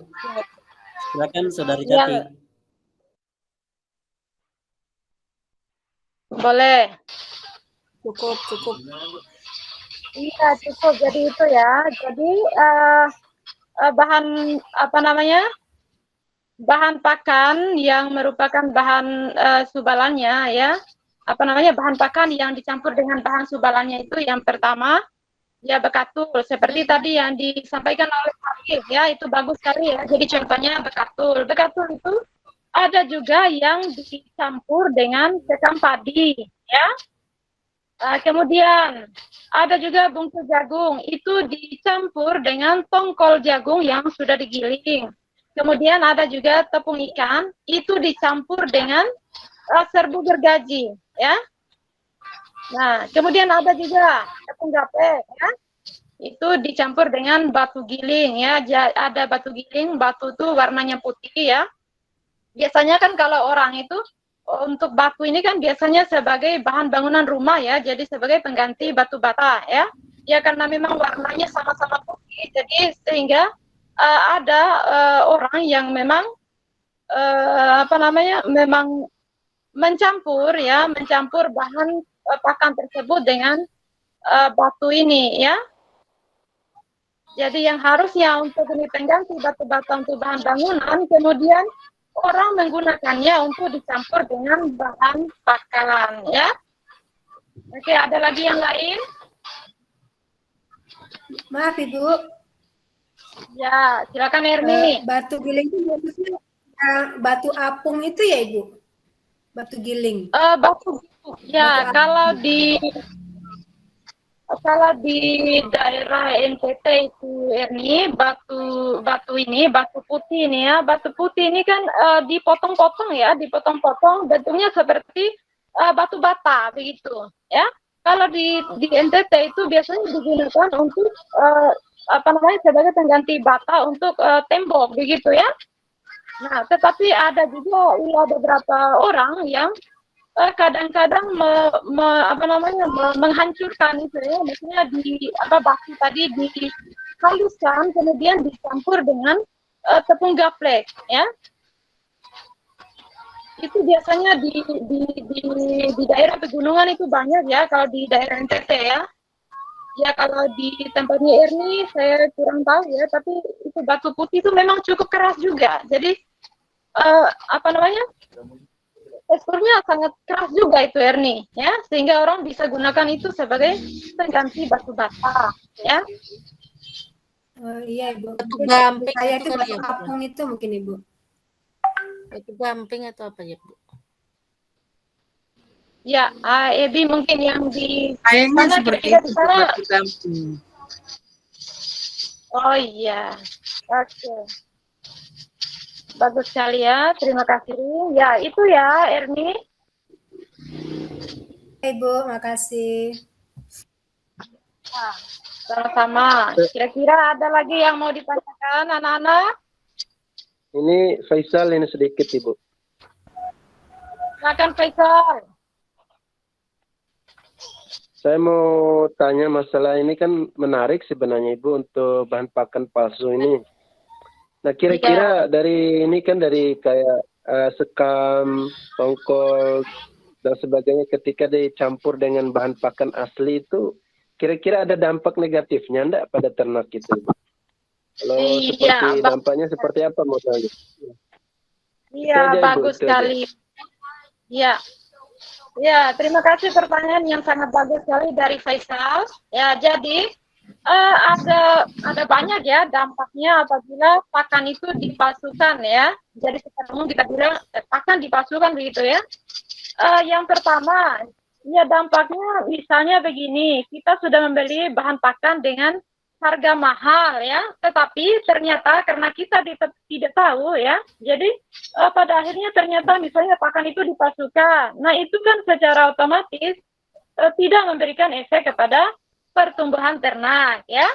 Silakan Saudari Iya. Tati. Boleh. Cukup. Iya, cukup. Jadi itu ya. Jadi bahan apa namanya? Bahan pakan yang merupakan bahan subalannya ya. Apa namanya? Bahan pakan yang dicampur dengan bahan subalannya itu yang pertama ya bekatul. Seperti tadi yang disampaikan oleh Hafiz ya, itu bagus sekali ya. Jadi contohnya bekatul. Bekatul itu ada juga yang dicampur dengan sekam padi ya. Kemudian ada juga bungkus jagung, itu dicampur dengan tongkol jagung yang sudah digiling. Kemudian ada juga tepung ikan, itu dicampur dengan serbuk gergaji, ya. Nah, kemudian ada juga tepung gaplek, ya. Itu dicampur dengan batu giling, ya. Ada batu giling, batu itu warnanya putih, ya. Biasanya kan kalau orang itu untuk batu ini kan biasanya sebagai bahan bangunan rumah ya, jadi sebagai pengganti batu bata ya. Ya karena memang warnanya sama-sama putih, jadi sehingga ada orang yang memang memang mencampur bahan pakan tersebut dengan batu ini ya. Jadi yang harusnya untuk ini pengganti batu bata untuk bahan bangunan, kemudian orang menggunakannya untuk dicampur dengan bahan pakan ya. Oke, ada lagi yang lain? Maaf Ibu. Ya, silakan Erni. Batu giling itu maksudnya batu apung itu ya Ibu? Batu giling. Batu ya, batu kalau di daerah NTT itu Erni, batu putih ini ya, batu putih ini kan dipotong-potong ya, bentuknya seperti batu bata begitu ya. Kalau di NTT itu biasanya digunakan untuk sebagai pengganti bata untuk tembok begitu ya. Nah, tetapi ada juga beberapa orang yang kadang-kadang menghancurkan itu ya, maksudnya batu tadi dihaluskan kemudian dicampur dengan tepung gaplek ya. Itu biasanya di daerah pegunungan itu banyak ya, kalau di daerah NTT ya. Ya kalau di tempatnya Erni saya kurang tahu ya, tapi itu batu putih itu memang cukup keras juga. Jadi teksturnya sangat keras juga itu Erni ya, sehingga orang bisa gunakan itu sebagai pengganti batu bata ya. Iya Ibu. Batu gamping Saya itu itu kali batu ya, Bu. apung itu mungkin Ibu. Batu gamping atau apa ya Bu? Ya, Ebi mungkin yang di Kayaknya sana seperti kira-kira itu di sana. batu gamping. Oh iya, oke. Bagus sekali ya, terima kasih. Ya, itu ya Erni. Ibu, makasih. Nah, sama-sama. Kira-kira ada lagi yang mau ditanyakan anak-anak? Ini Faisal ini sedikit Ibu. Silakan Faisal. Saya mau tanya masalah ini kan menarik sebenarnya Ibu untuk bahan pakan palsu ini. Nah kira-kira dari ini kan dari kayak sekam, tongkol, dan sebagainya ketika dicampur dengan bahan pakan asli itu kira-kira ada dampak negatifnya enggak pada ternak itu? Kalau seperti dampaknya seperti apa modalnya? Iya, bagus sekali. Ya, ya, terima kasih pertanyaan yang sangat bagus sekali dari Faisal. Ya, jadi ada banyak ya dampaknya apabila pakan itu dipalsukan ya. Jadi secara umum kita bilang pakan dipalsukan begitu ya. Yang pertama, ya dampaknya misalnya begini, kita sudah membeli bahan pakan dengan harga mahal ya, tetapi ternyata karena kita tidak tahu ya, jadi pada akhirnya ternyata misalnya pakan itu dipalsukan. Nah itu kan secara otomatis tidak memberikan efek kepada pertumbuhan ternak ya.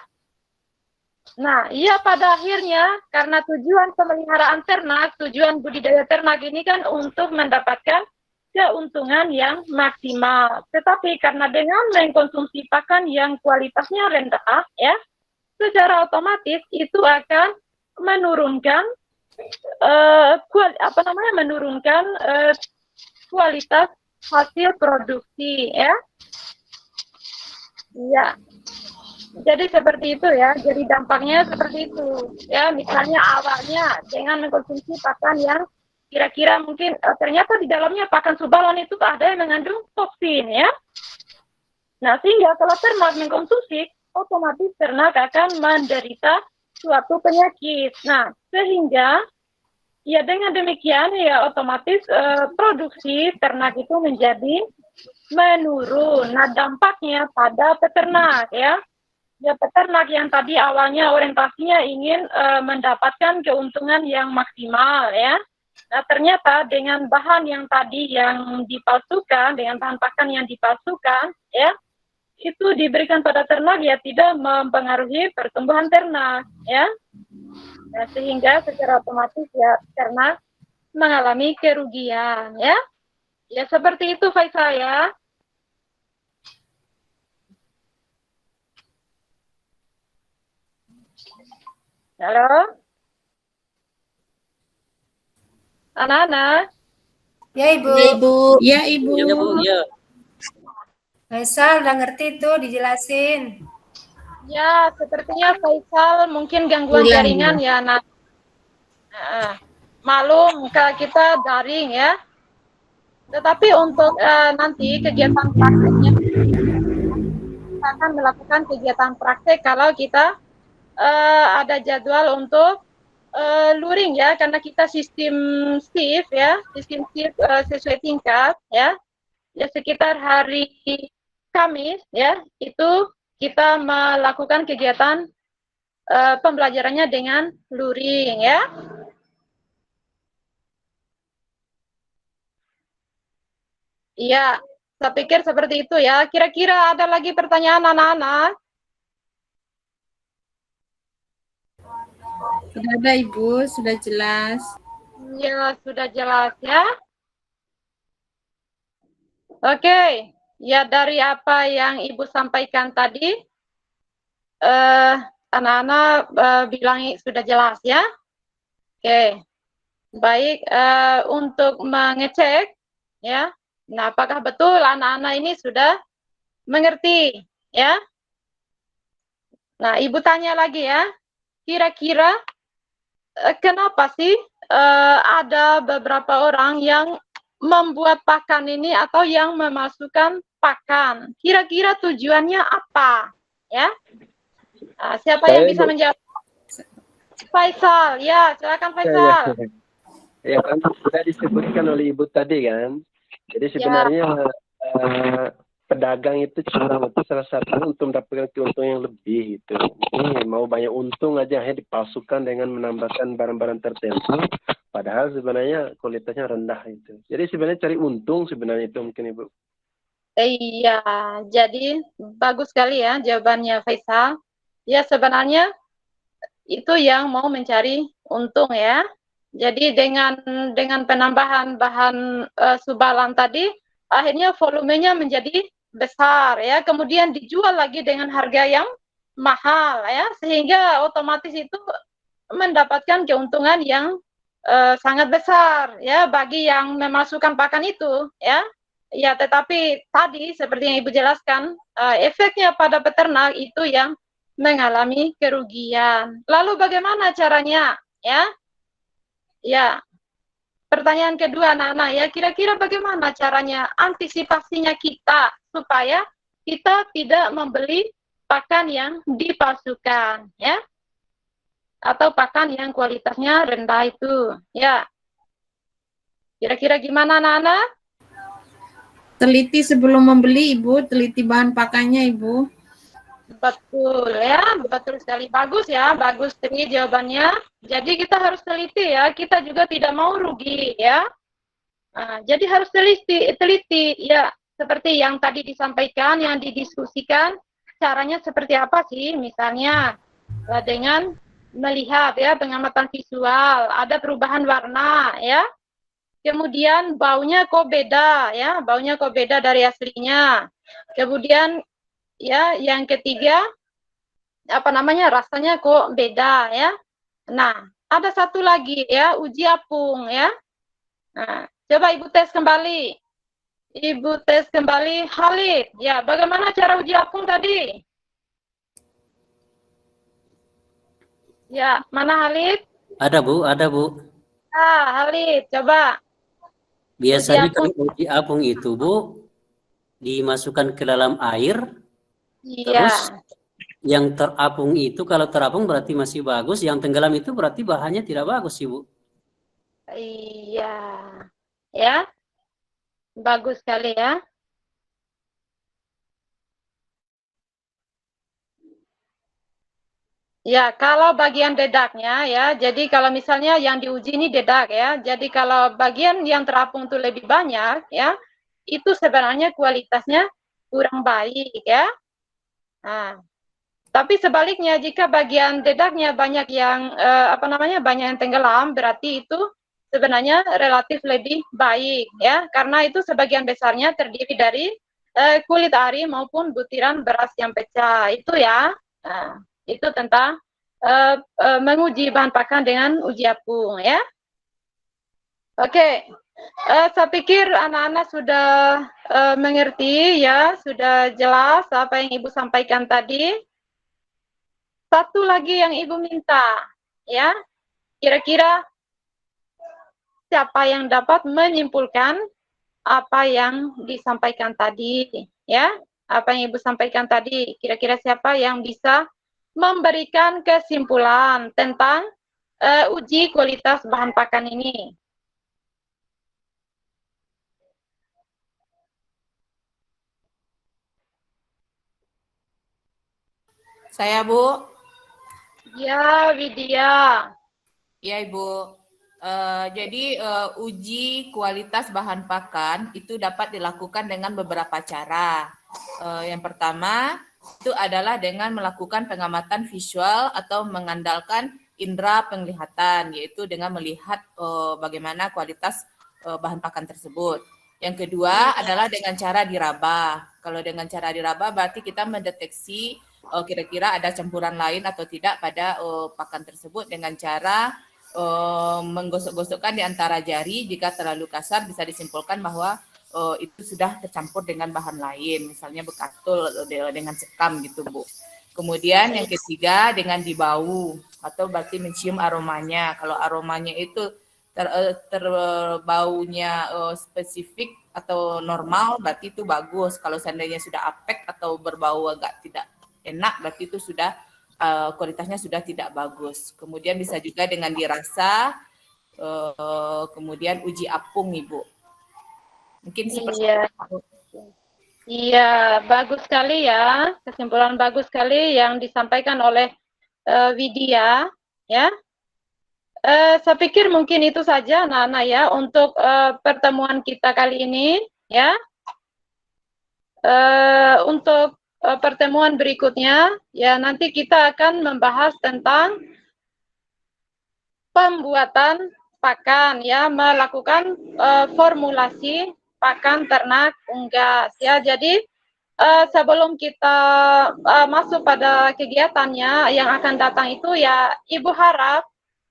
Nah iya pada akhirnya karena tujuan pemeliharaan ternak, tujuan budidaya ternak ini kan untuk mendapatkan keuntungan yang maksimal. Tetapi karena dengan mengkonsumsi pakan yang kualitasnya rendah ya, secara otomatis itu akan menurunkan kualitas hasil produksi ya. Ya. Jadi seperti itu ya. Jadi dampaknya seperti itu. Ya, misalnya awalnya dengan mengkonsumsi pakan yang kira-kira mungkin ternyata di dalamnya pakan subalan itu ada yang mengandung toksin ya. Nah, sehingga kalau ternak mengkonsumsi otomatis ternak akan menderita suatu penyakit. Nah, sehingga ya dengan demikian ya otomatis produksi ternak itu menjadi menurun. Nah, dampaknya pada peternak ya. Ya peternak yang tadi awalnya orientasinya ingin mendapatkan keuntungan yang maksimal ya. Nah, ternyata dengan bahan yang tadi yang dipalsukan, dengan bahan pakan yang dipalsukan ya, itu diberikan pada ternak ya tidak mempengaruhi pertumbuhan ternak ya. Nah, sehingga secara otomatis ya ternak mengalami kerugian ya. Ya seperti itu Faisal ya. Halo? Anak-anak? Ya Ibu. Ya Ibu. Ya Ibu. Ya, Bu, ya. Faisal udah ngerti tuh dijelasin. Ya, sepertinya Faisal mungkin gangguan jaringan ya, Nak. Malum kita daring ya. Tetapi untuk nanti kegiatan prakteknya, kita akan melakukan kegiatan praktek kalau kita ada jadwal untuk luring ya, karena kita sistem shift ya, sistem shift sesuai tingkat ya. Ya sekitar hari Kamis ya, itu kita melakukan kegiatan pembelajarannya dengan luring ya. Iya, saya pikir seperti itu ya. Kira-kira ada lagi pertanyaan anak-anak? Sudah ada Ibu, sudah jelas. Ya, sudah jelas ya. Oke, ya dari apa yang Ibu sampaikan tadi, anak-anak bilang sudah jelas ya. Oke, baik, untuk mengecek ya. Nah, apakah betul anak-anak ini sudah mengerti ya? Nah, Ibu tanya lagi ya. Kira-kira kenapa sih ada beberapa orang yang membuat pakan ini atau yang memasukkan pakan? Kira-kira tujuannya apa? Ya, nah, siapa yang bisa menjawab? Faisal, ya silakan Faisal. Ya kan sudah disebutkan oleh Ibu tadi kan. Jadi sebenarnya pedagang itu curang itu salah satu untuk mendapatkan keuntungan yang lebih gitu. Ini mau banyak untung aja akhirnya dipalsukan dengan menambahkan barang-barang tertentu. Padahal sebenarnya kualitasnya rendah itu. Jadi sebenarnya cari untung sebenarnya itu mungkin Ibu. Iya, jadi bagus sekali ya jawabannya Faisal. Ya sebenarnya itu yang mau mencari untung ya. Jadi dengan penambahan bahan subalan tadi, akhirnya volumenya menjadi besar ya. Kemudian dijual lagi dengan harga yang mahal ya, sehingga otomatis itu mendapatkan keuntungan yang sangat besar ya bagi yang memasukkan pakan itu ya. Ya, tetapi tadi seperti yang Ibu jelaskan, efeknya pada peternak itu yang mengalami kerugian. Lalu bagaimana caranya? Ya, pertanyaan kedua anak-anak ya, kira-kira bagaimana caranya antisipasinya kita supaya kita tidak membeli pakan yang dipalsukan, ya, atau pakan yang kualitasnya rendah itu, ya. Kira-kira gimana anak-anak? Teliti sebelum membeli, Ibu, teliti bahan pakannya, Ibu. Betul ya, betul sekali. Bagus ya, bagus Tri jawabannya. Jadi kita harus teliti ya, kita juga tidak mau rugi ya. Nah, jadi harus teliti ya, seperti yang tadi disampaikan, yang didiskusikan, caranya seperti apa sih? Misalnya dengan melihat ya, pengamatan visual, ada perubahan warna ya. Kemudian baunya kok beda ya, baunya kok beda dari aslinya. Kemudian ya, yang ketiga apa namanya, rasanya kok beda ya. Nah, ada satu lagi ya, uji apung ya. Nah, coba Ibu tes kembali. Ibu tes kembali Halid. Ya, bagaimana cara uji apung tadi? Ya, mana Halid? Ada Bu, ada Bu. Halid, coba. Biasanya kalau uji apung itu Bu, dimasukkan ke dalam air, terus yang terapung itu, kalau terapung berarti masih bagus, yang tenggelam itu berarti bahannya tidak bagus Ibu. Iya, ya, bagus sekali ya. Ya, kalau bagian dedaknya ya, jadi kalau misalnya yang diuji ini dedak ya, jadi kalau bagian yang terapung itu lebih banyak ya, itu sebenarnya kualitasnya kurang baik ya. Nah, tapi sebaliknya jika bagian dedaknya banyak yang banyak yang tenggelam, berarti itu sebenarnya relatif lebih baik ya, karena itu sebagian besarnya terdiri dari kulit ari maupun butiran beras yang pecah itu ya. Nah, itu tentang menguji bahan pakan dengan uji apung ya. Oke, saya pikir anak-anak sudah mengerti ya, sudah jelas apa yang Ibu sampaikan tadi. Satu lagi yang Ibu minta ya, kira-kira siapa yang dapat menyimpulkan apa yang disampaikan tadi ya, apa yang Ibu sampaikan tadi, kira-kira siapa yang bisa memberikan kesimpulan tentang uji kualitas bahan pakan ini? Saya, Bu. Ya, Widya. Ya, Ibu. Jadi uji kualitas bahan pakan itu dapat dilakukan dengan beberapa cara. Yang pertama itu adalah dengan melakukan pengamatan visual atau mengandalkan indera penglihatan, yaitu dengan melihat bagaimana kualitas bahan pakan tersebut. Yang kedua adalah dengan cara diraba. Kalau dengan cara diraba berarti kita mendeteksi kira-kira ada campuran lain atau tidak pada pakan tersebut dengan cara menggosok-gosokkan di antara jari. Jika terlalu kasar bisa disimpulkan bahwa itu sudah tercampur dengan bahan lain, misalnya bekatul dengan sekam gitu Bu. Kemudian yang ketiga dengan dibau atau berarti mencium aromanya. Kalau aromanya itu terbaunya spesifik atau normal berarti itu bagus. Kalau seandainya sudah apek atau berbau agak tidak enak berarti itu sudah kualitasnya sudah tidak bagus. Kemudian bisa juga dengan dirasa, kemudian uji apung Ibu. Mungkin seperti itu. Iya, bagus sekali ya, kesimpulan bagus sekali yang disampaikan oleh Widya ya. Saya pikir mungkin itu saja Nana ya untuk pertemuan kita kali ini ya. Untuk pertemuan berikutnya ya nanti kita akan membahas tentang pembuatan pakan ya, melakukan formulasi pakan ternak unggas ya. Jadi sebelum kita masuk pada kegiatannya yang akan datang itu ya, Ibu harap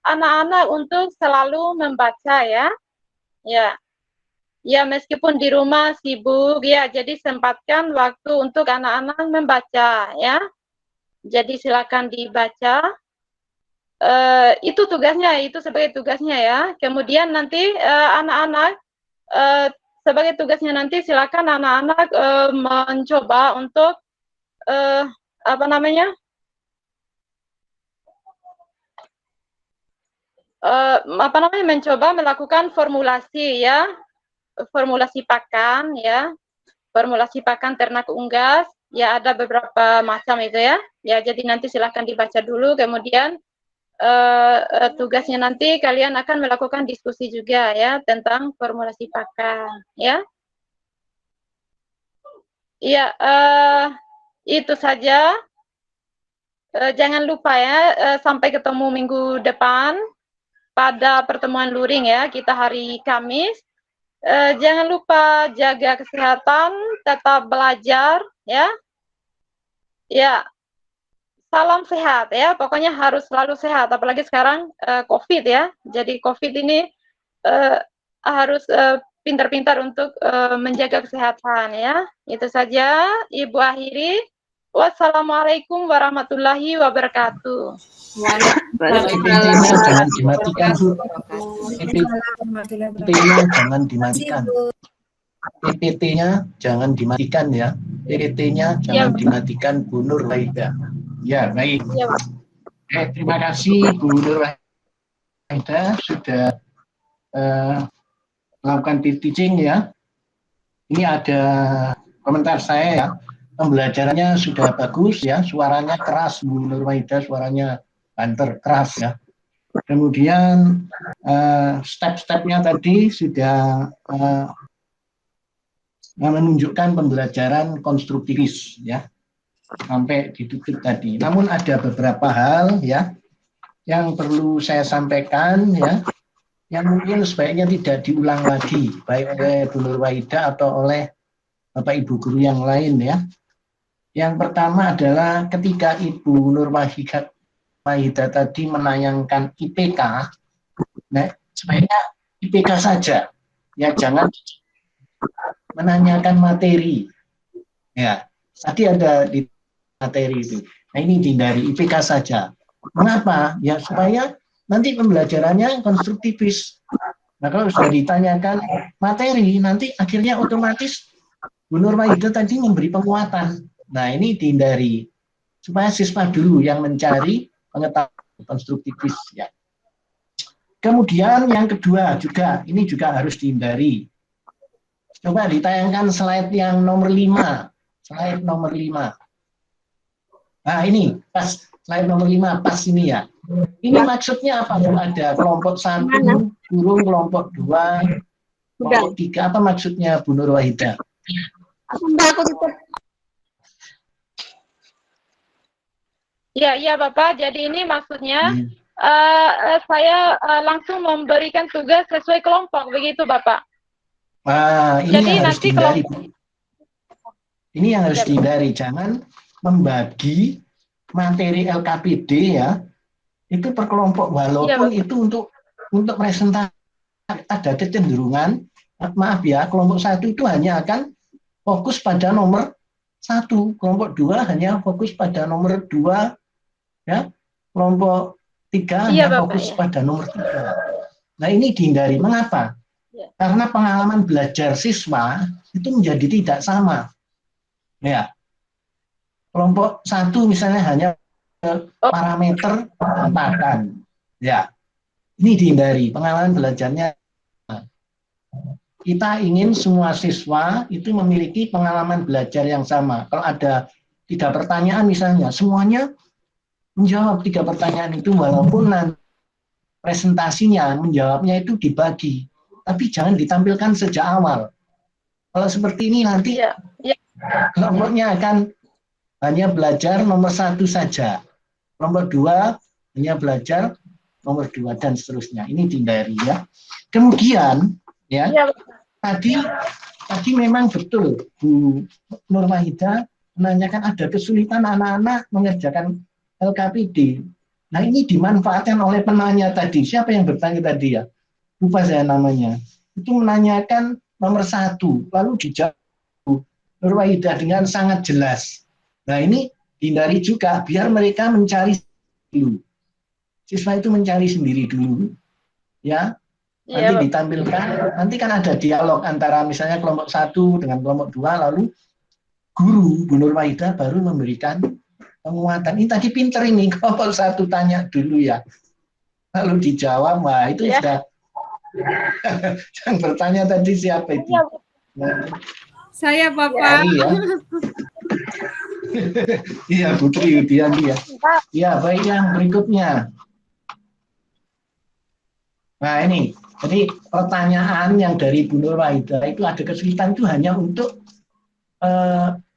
anak-anak untuk selalu membaca ya. Ya. Ya, meskipun di rumah sibuk, ya, jadi sempatkan waktu untuk anak-anak membaca, ya. Jadi silakan dibaca. Itu tugasnya, itu sebagai tugasnya ya. Kemudian nanti anak-anak sebagai tugasnya nanti silakan anak-anak mencoba untuk apa namanya? Mencoba melakukan formulasi ya. Formulasi pakan ya, formulasi pakan ternak unggas ya, ada beberapa macam itu ya. Ya, jadi nanti silahkan dibaca dulu, kemudian tugasnya nanti kalian akan melakukan diskusi juga ya tentang formulasi pakan ya. Iya, itu saja. Jangan lupa ya, sampai ketemu minggu depan pada pertemuan luring ya, kita hari Kamis. Jangan lupa jaga kesehatan, tetap belajar, ya. Ya, salam sehat ya. Pokoknya harus selalu sehat. Apalagi sekarang COVID ya. Jadi COVID ini harus pintar-pintar untuk menjaga kesehatan ya. Itu saja. Ibu akhiri. Wassalamualaikum warahmatullahi wabarakatuh. Jangan dimatikan, Bu. PPT-nya jangan dimatikan. PPT-nya jangan dimatikan ya. PPT-nya jangan dimatikan, Bu Nur Wahida. Ya, baik. Terima kasih Bu Nur Wahida sudah melakukan teaching ya. Ini ada komentar saya ya. Pembelajarannya sudah bagus ya, suaranya keras Bu Nur Wahida, suaranya banter keras ya. Kemudian step-stepnya tadi sudah menunjukkan pembelajaran konstruktivis ya, sampai ditutup tadi. Namun ada beberapa hal ya yang perlu saya sampaikan ya, yang mungkin sebaiknya tidak diulang lagi baik oleh Bu Nur Wahida atau oleh Bapak Ibu guru yang lain ya. Yang pertama adalah ketika Ibu Nur Wahida tadi menayangkan IPK, nah, sebaiknya IPK saja, ya jangan menanyakan materi. Ya, tadi ada di materi itu. Nah ini dihindari, IPK saja. Mengapa? Ya supaya nanti pembelajarannya konstruktivis. Nah kalau sudah ditanyakan materi, nanti akhirnya otomatis Bu Nur Wahida tadi memberi penguatan. Nah ini dihindari supaya siswa dulu yang mencari pengetahuan konstruktivis ya. Kemudian yang kedua juga ini juga harus dihindari. Coba ditayangkan slide yang nomor 5. Slide nomor 5. Nah ini pas slide nomor 5 pas ini ya. Ini maksudnya apa? Ada kelompok 1 kurung kelompok 2 kelompok 3, apa maksudnya Bu Nur Wahida? Ya Bapak, jadi ini maksudnya saya langsung memberikan tugas sesuai kelompok, begitu Bapak. Ini jadi yang harus nanti dihindari. Ini yang harus Ya, dihindari, jangan membagi materi LKPD ya, itu per kelompok, walaupun itu untuk presentasi ada kecenderungan, maaf ya, kelompok 1 itu hanya akan fokus pada nomor 1, kelompok 2 hanya fokus pada nomor 2, ya, kelompok 3 hanya fokus pada nomor 3. Nah ini dihindari, mengapa? Karena pengalaman belajar siswa itu menjadi tidak sama. Ya, kelompok 1 misalnya hanya parameter pakan. Ya, ini dihindari, pengalaman belajarnya. Kita ingin semua siswa itu memiliki pengalaman belajar yang sama. Kalau ada 3 pertanyaan misalnya, semuanya menjawab 3 pertanyaan itu, walaupun nanti presentasinya menjawabnya itu dibagi, tapi jangan ditampilkan sejak awal. Kalau seperti ini nanti kelompoknya akan hanya belajar nomor 1 saja, kelompok 2 hanya belajar nomor 2 dan seterusnya. Ini dihindari ya. Kemudian ya, tadi memang betul Bu Nur Wahida menanyakan ada kesulitan anak-anak mengerjakan LKPD. Nah ini dimanfaatkan oleh penanya tadi. Siapa yang bertanya tadi ya? Lupa saya namanya. Itu menanyakan nomor 1, lalu dijawab Nur Wahidah dengan sangat jelas. Nah ini hindari juga, biar mereka mencari dulu. Siswa itu mencari sendiri dulu, ya. Nanti ditampilkan, nanti kan ada dialog antara misalnya kelompok 1 dengan kelompok 2, lalu guru Bu Nur Wahidah baru memberikan penguatan. Ini tadi pinter ini, kelompok 1 tanya dulu ya, lalu dijawab, wah itu sudah. Yang bertanya tadi siapa itu? Saya, Bapak. Ya. Iya, Putri Yudianti ya. Ya, baik, yang berikutnya. Nah ini, jadi pertanyaan yang dari Bu Nur Wahidah itu ada kesulitan itu hanya untuk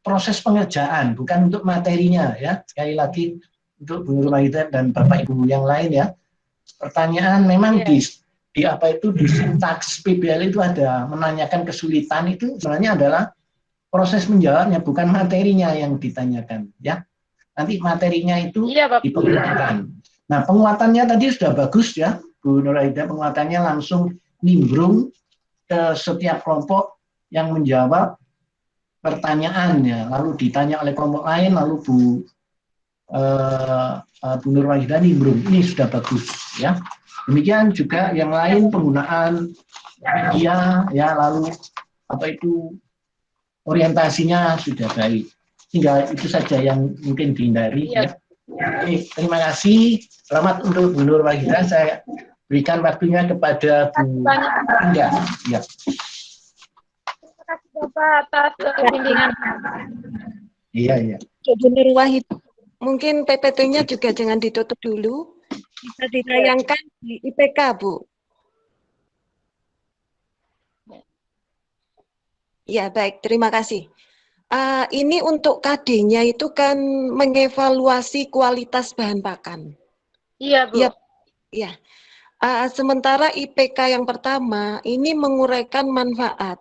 proses pengerjaan, bukan untuk materinya ya. Sekali lagi untuk Bu Nur Wahidah dan Bapak Ibu yang lain ya. Pertanyaan memang di apa itu di sintaks PBL itu ada menanyakan kesulitan, itu sebenarnya adalah proses menjawabnya, bukan materinya yang ditanyakan ya. Nanti materinya itu diperlukan. Nah penguatannya tadi sudah bagus ya. Bu Nur Wahidah penguatannya langsung nimbrung ke setiap kelompok yang menjawab pertanyaannya, lalu ditanya oleh kelompok lain, lalu Bu Nur Wahidah nimbrung. Ini sudah bagus ya. Demikian juga yang lain penggunaan media ya, lalu apa itu orientasinya sudah baik. Hingga itu saja yang mungkin dihindari ya. Oke, terima kasih. Selamat untuk Bu Nur Wahidah. Saya berikan waktunya kepada Bu Indah. Ya. Terima kasih Bapak atas bimbingan. Iya. Bu Nur Wahidah, mungkin PPT-nya juga jangan ditutup dulu. Bisa ditayangkan di IPK, Bu. Ya, baik. Terima kasih. Ini untuk KD-nya itu kan mengevaluasi kualitas bahan pakan. Iya, Bu. Ya. Sementara IPK yang pertama ini menguraikan manfaat.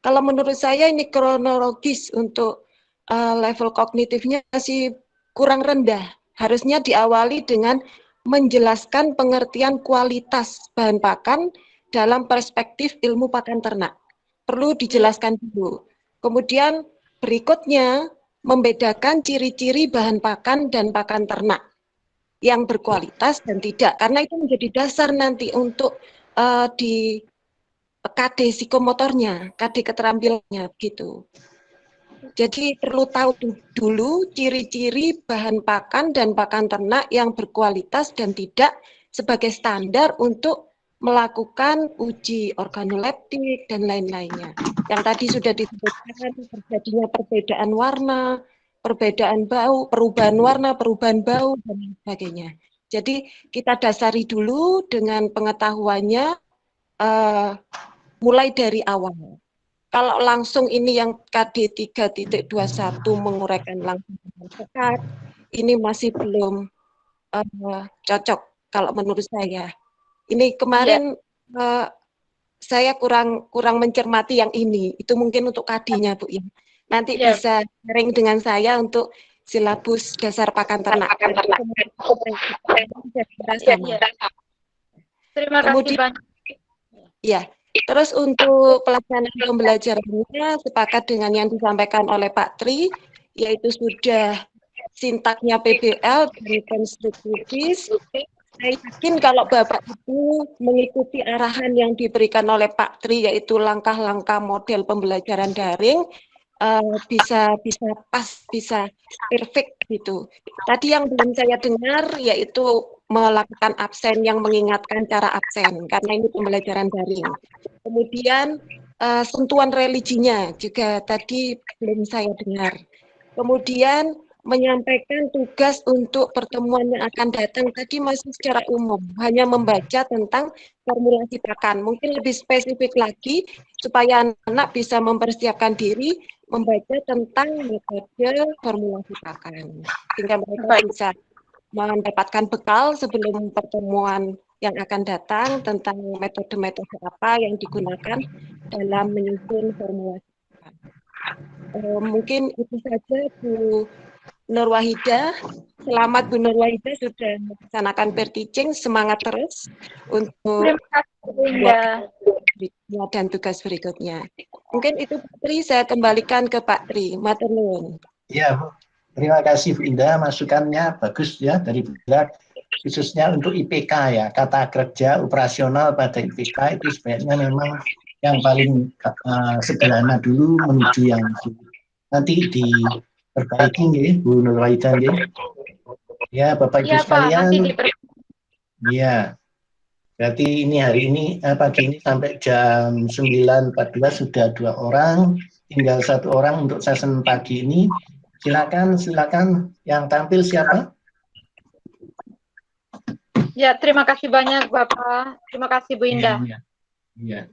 Kalau menurut saya ini kronologis untuk level kognitifnya masih kurang rendah. Harusnya diawali dengan menjelaskan pengertian kualitas bahan pakan dalam perspektif ilmu pakan ternak. Perlu dijelaskan dulu. Kemudian berikutnya membedakan ciri-ciri bahan pakan dan pakan ternak yang berkualitas dan tidak, karena itu menjadi dasar nanti untuk di KD psikomotornya, KD keterampilannya gitu. Jadi perlu tahu dulu ciri-ciri bahan pakan dan pakan ternak yang berkualitas dan tidak sebagai standar untuk melakukan uji organoleptik dan lain-lainnya. Yang tadi sudah disebutkan terjadinya perbedaan warna, perbedaan bau, perubahan warna, perubahan bau, dan lain sebagainya. Jadi kita dasari dulu dengan pengetahuannya mulai dari awal. Kalau langsung ini yang KD 3.21 menguraikan langsung dengan pekat, ini masih belum cocok kalau menurut saya. Ini kemarin saya kurang mencermati yang ini. Itu mungkin untuk KD-nya, Bu. Ya. Nanti bisa sharing dengan saya untuk silabus dasar pakan ternak. Terima kasih banyak. Ya. Terus untuk pelaksanaan pembelajarannya sepakat dengan yang disampaikan oleh Pak Tri, yaitu sudah sintaknya PBL dan konstruktivis. Saya yakin kalau Bapak Ibu mengikuti arahan yang diberikan oleh Pak Tri, yaitu langkah-langkah model pembelajaran daring, bisa pas, bisa perfect gitu. Tadi yang belum saya dengar yaitu melakukan absen yang mengingatkan cara absen, karena ini pembelajaran daring. Kemudian sentuhan religinya juga tadi belum saya dengar. Kemudian menyampaikan tugas untuk pertemuan yang akan datang tadi masih secara umum, hanya membaca tentang formulasi pakan. Mungkin lebih spesifik lagi supaya anak-anak bisa mempersiapkan diri membaca tentang metode formulasi pakan, sehingga mereka bisa mendapatkan bekal sebelum pertemuan yang akan datang tentang metode-metode apa yang digunakan dalam menyusun formulasi pakan. Mungkin itu saja Bu Nur Wahidah. Selamat Bu Nur Wahidah sudah melaksanakan peer teaching, semangat terus untuk berikutnya dan tugas berikutnya. Mungkin itu Pak Tri, saya kembalikan ke Pak Tri. Matur nuwun. Ya, Bu. Terima kasih Bu Indah, masukannya bagus ya dari Bu Indah, khususnya untuk IPK ya, kata kerja operasional pada IPK itu sebenarnya memang yang paling sederhana dulu menuju yang nanti diperbaiki ya, Bu Nurwaidan ya. Ya, Bapak Ibu Iya Pak, sekalian. nanti Iya. Berarti ini hari ini pagi ini sampai jam 9.14 sudah 2 orang, tinggal 1 orang untuk session pagi ini. Silakan yang tampil siapa? Ya, terima kasih banyak Bapak. Terima kasih Bu Indah. Iya.